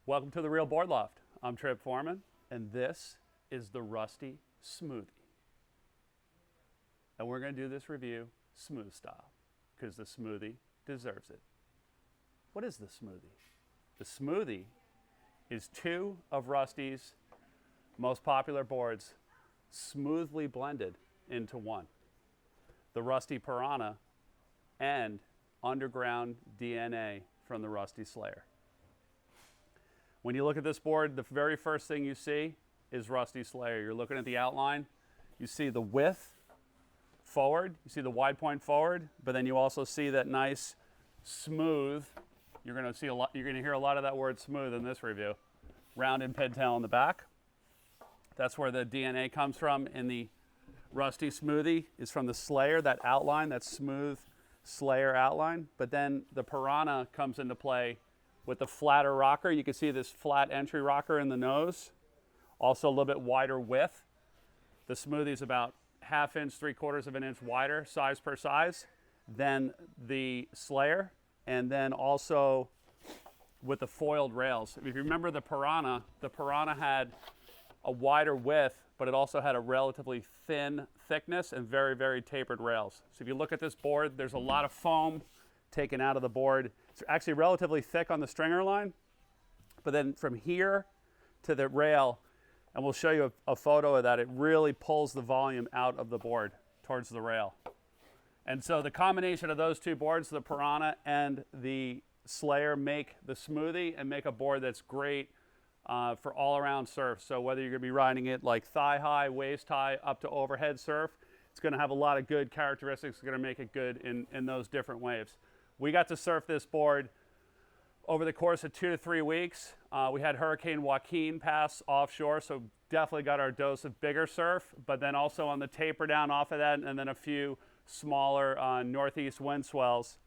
Welcome to the Real Board Loft. I'm Trip Foreman, and this is the Rusty Smoothie. And we're going to do this review smooth style, because the smoothie deserves it. What is the smoothie? The smoothie is two of Rusty's most popular boards smoothly blended into one. The Rusty Piranha and Underground DNA from the Rusty Slayer. When you look at this board, the very first thing you see is Rusty Slayer. You're looking at the outline. You see the width forward. You see the wide point forward, but then you also see that nice smooth. You're going to see a lot. You're going to hear a lot of that word smooth in this review. Round and pintail in the back. That's where the DNA comes from in the Rusty Smoothie, is from the Slayer, that outline, that smooth Slayer outline. But then the Piranha comes into play with the flatter rocker. You can see this flat entry rocker in the nose. Also a little bit wider width. The Smoothie is about 1/2 inch, 3/4 of an inch wider, size per size, than the Slayer. And then also with the foiled rails. If you remember the Piranha had a wider width, but it also had a relatively thin thickness and very, very tapered rails. So if you look at this board, there's a lot of foam taken out of the board. It's actually relatively thick on the stringer line, but then from here to the rail, and we'll show you a photo of that, it really pulls the volume out of the board towards the rail. And so the combination of those two boards, the Piranha and the Slayer, make the Smoothie and make a board that's great for all-around surf. So whether you're going to be riding it like thigh-high, waist-high, up to overhead surf, it's going to have a lot of good characteristics. It's going to make it good in those different waves. We got to surf this board over the course of 2 to 3 weeks. We had Hurricane Joaquin pass offshore, so definitely got our dose of bigger surf, but then also on the taper down off of that, and then a few smaller northeast wind swells.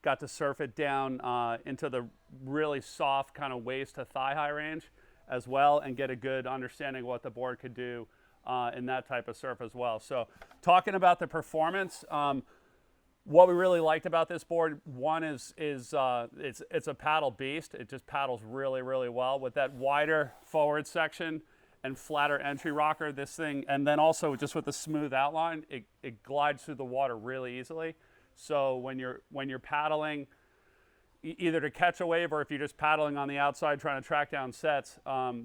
Got to surf it down into the really soft kind of waist to thigh-high range as well, and get a good understanding of what the board could do in that type of surf as well. So talking about the performance, what we really liked about this board, one is it's a paddle beast. It just paddles really, really well with that wider forward section and flatter entry rocker. This thing, and then also just with the smooth outline, it glides through the water really easily. So when you're paddling, either to catch a wave or if you're just paddling on the outside trying to track down sets,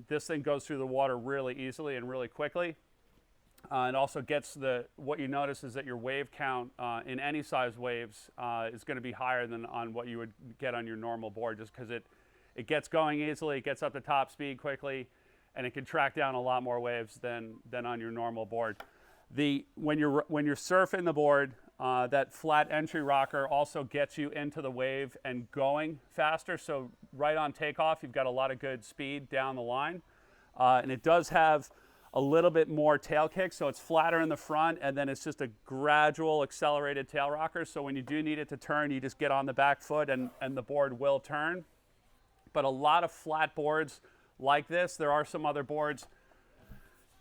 this thing goes through the water really easily and really quickly. It also gets what you notice is that your wave count in any size waves is going to be higher than on what you would get on your normal board, just because it gets going easily, it gets up to top speed quickly, and it can track down a lot more waves than on your normal board. When you're surfing the board, that flat entry rocker also gets you into the wave and going faster. So right on takeoff, you've got a lot of good speed down the line, and it does have a little bit more tail kick, so it's flatter in the front, and then it's just a gradual accelerated tail rocker. So when you do need it to turn, you just get on the back foot and the board will turn. But a lot of flat boards like this, there are some other boards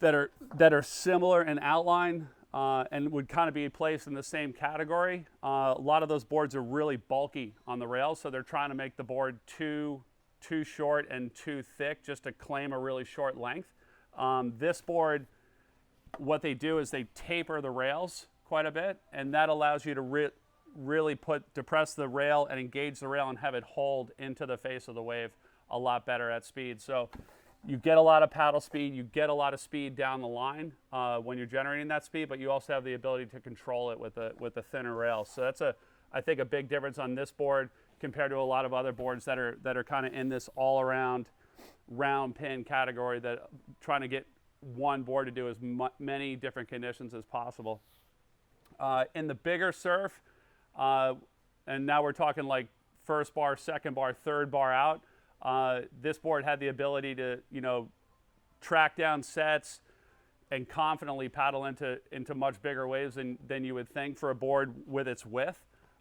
that are similar in outline and would kind of be placed in the same category. A lot of those boards are really bulky on the rails, so they're trying to make the board too short and too thick just to claim a really short length. This board, what they do is they taper the rails quite a bit, and that allows you to really depress the rail and engage the rail and have it hold into the face of the wave a lot better at speed. So you get a lot of paddle speed, you get a lot of speed down the line when you're generating that speed, but you also have the ability to control it with the thinner rails. So that's I think a big difference on this board compared to a lot of other boards that are kind of in this all-around round pin category, that trying to get one board to do as many different conditions as possible. In the bigger surf, and now we're talking like first bar, second bar, third bar out, this board had the ability to track down sets and confidently paddle into much bigger waves than you would think for a board with its width,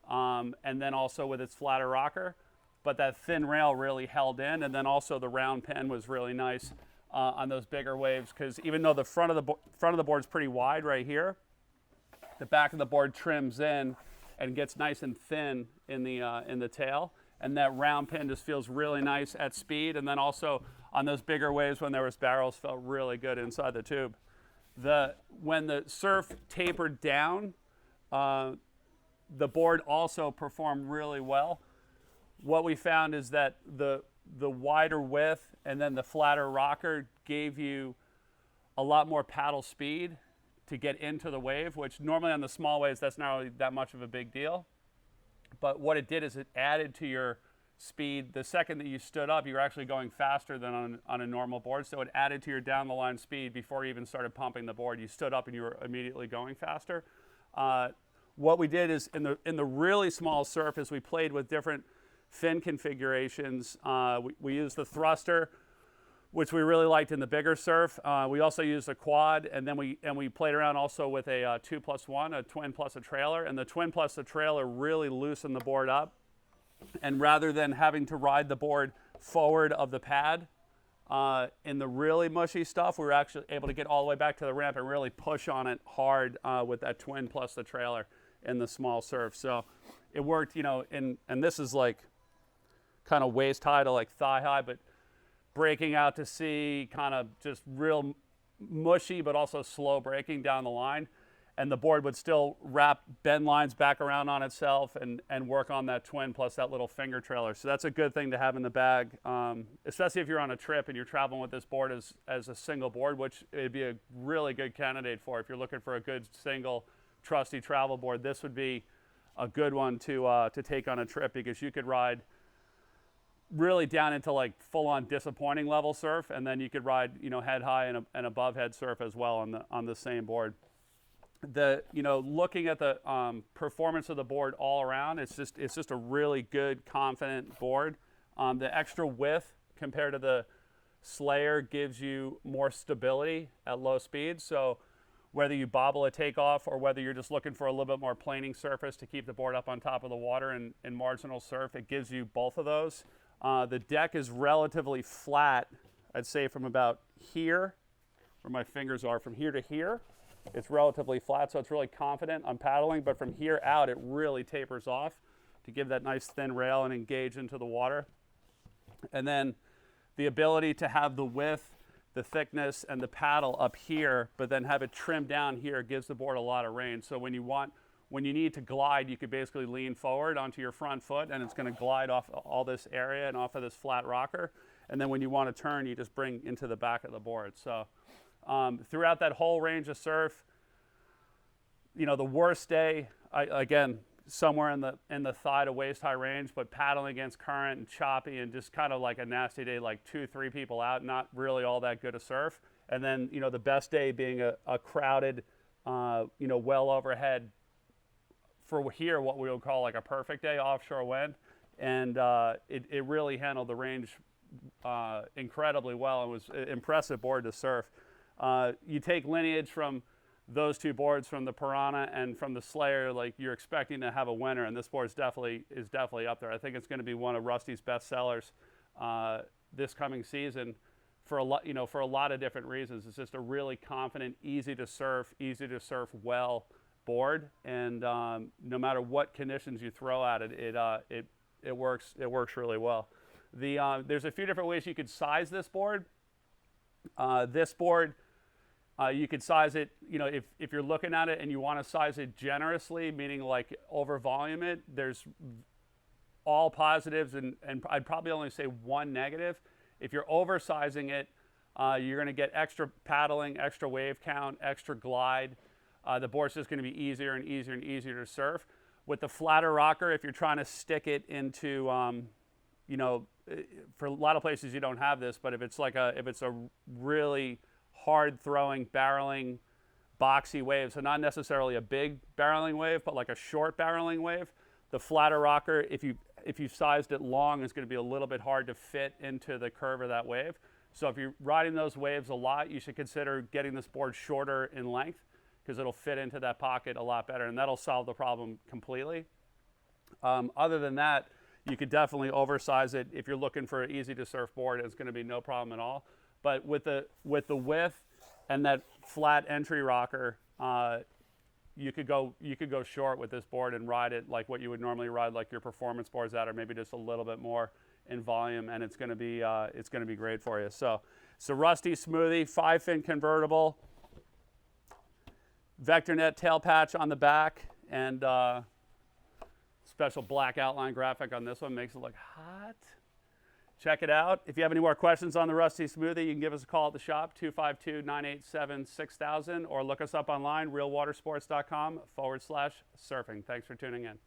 and then also with its flatter rocker. But that thin rail really held in, and then also the round pin was really nice on those bigger waves, because even though the front of the board is pretty wide right here, the back of the board trims in and gets nice and thin in the tail, and that round pin just feels really nice at speed. And then also on those bigger waves when there was barrels, felt really good inside the tube. When the surf tapered down, the board also performed really well. What we found is that the wider width and then the flatter rocker gave you a lot more paddle speed to get into the wave, which normally on the small waves, that's not really that much of a big deal. But what it did is it added to your speed. The second that you stood up, you were actually going faster than on a normal board. So it added to your down the line speed before you even started pumping the board. You stood up and you were immediately going faster. What we did is in the really small surf is we played with different fin configurations. We used the thruster, which we really liked in the bigger surf. We also used a quad, and then we played around also with a 2+1, a twin plus a trailer, and the twin plus the trailer really loosened the board up. And rather than having to ride the board forward of the pad in the really mushy stuff, we were actually able to get all the way back to the ramp and really push on it hard with that twin plus the trailer in the small surf. So it worked, you know, and this is like kind of waist high to like thigh high, but breaking out to sea, kind of just real mushy, but also slow breaking down the line. And the board would still wrap bend lines back around on itself and work on that twin plus that little finger trailer. So that's a good thing to have in the bag, especially if you're on a trip and you're traveling with this board as a single board, which it'd be a really good candidate for. If you're looking for a good single trusty travel board, this would be a good one to take on a trip, because you could ride really down into like full-on disappointing level surf, and then you could ride, you know, head high and above head surf as well on the same board. Looking at the performance of the board all around, it's just a really good, confident board. The extra width compared to the Slayer gives you more stability at low speeds. So whether you bobble a takeoff or whether you're just looking for a little bit more planing surface to keep the board up on top of the water in marginal surf, it gives you both of those. The deck is relatively flat, I'd say from about here, where my fingers are, from here to here. It's relatively flat, so it's really confident on paddling, but from here out, it really tapers off to give that nice thin rail and engage into the water. And then the ability to have the width, the thickness, and the paddle up here, but then have it trimmed down here gives the board a lot of range. So when you need to glide, you could basically lean forward onto your front foot, and it's going to glide off all this area and off of this flat rocker. And then when you want to turn, you just bring into the back of the board. So throughout that whole range of surf, you know, the worst day, again, somewhere in the thigh to waist high range, but paddling against current and choppy and just kind of like a nasty day, like 2-3 people out, not really all that good a surf. And then, you know, the best day being a crowded, well overhead, for here, what we would call like a perfect day, offshore wind. And it really handled the range incredibly well. It was an impressive board to surf. You take lineage from those two boards, from the Piranha and from the Slayer, like you're expecting to have a winner, and this board is definitely up there. I think it's going to be one of Rusty's best sellers this coming season for a lot of different reasons. It's just a really confident, easy to surf well board, and no matter what conditions you throw at it, it works really well. There's a few different ways you could size this board. This board, you could size it, you know, if you're looking at it and you want to size it generously, meaning like over volume it, there's all positives and I'd probably only say one negative. If you're oversizing it, you're going to get extra paddling, extra wave count, extra glide. The board's just going to be easier and easier and easier to surf. With the flatter rocker, if you're trying to stick it into, for a lot of places you don't have this, but if it's a really hard throwing, barreling, boxy wave, so not necessarily a big barreling wave, but like a short barreling wave, the flatter rocker, if you sized it long, is going to be a little bit hard to fit into the curve of that wave. So if you're riding those waves a lot, you should consider getting this board shorter in length, because it'll fit into that pocket a lot better, and that'll solve the problem completely. Other than that, you could definitely oversize it. If you're looking for an easy to surf board, it's going to be no problem at all. But with the width and that flat entry rocker, you could go short with this board and ride it like what you would normally ride like your performance boards at, or maybe just a little bit more in volume, and it's going to be great for you. So it's a Rusty Smoothie 5-fin convertible, VectorNet tail patch on the back, and special black outline graphic on this one makes it look hot. Check it out. If you have any more questions on the Rusty Smoothie, you can give us a call at the shop, 252-987-6000, or look us up online, realwatersports.com/surfing. Thanks for tuning in.